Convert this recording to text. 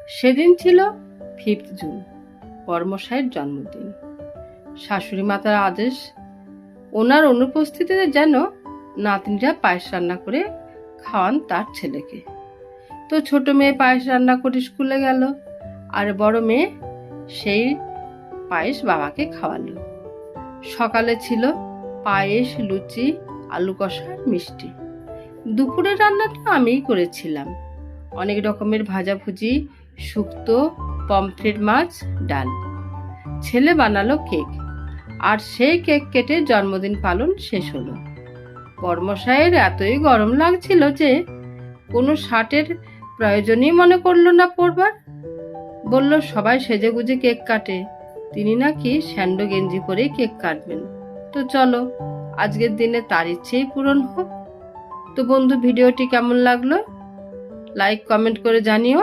সেদিন ছিল 5th June, বড়মশাইয়ের জন্মদিন। শাশুড়ি মাতার আদেশ, ওনার অনুপস্থিতিতে যেন নাতনিরা পায়েস রান্না করে খাওয়ান তার ছেলেকে। তো ছোট মেয়ে পায়েস রান্না করে স্কুলে গেল, আর বড় মেয়ে সেই পায়েস বাবাকে খাওয়ালো। সকালে ছিল পায়েস, লুচি, আলু কষা, মিষ্টি। দুপুরের রান্নাটা আমিই করেছিলাম, অনেক রকমের ভাজাভুজি, শুক্তো, পমফ্রেট মাছ, ডাল। ছেলে বানালো কেক, আর সেই কেক কেটে জন্মদিন পালন শেষ হলো। বড়মশাইয়ের এতই গরম লাগছিল যে কোনো শার্টের প্রয়োজনই মনে করলো না পরবার। বলল সবাই সেজেগুজে কেক কাটে, তিনি নাকি স্যান্ডো গেঞ্জি পরেই কেক কাটবেন। তো চলো, আজকের দিনে তার ইচ্ছেই পূরণ হোক। তো বন্ধু, ভিডিওটি কেমন লাগলো লাইক কমেন্ট করে জানিও।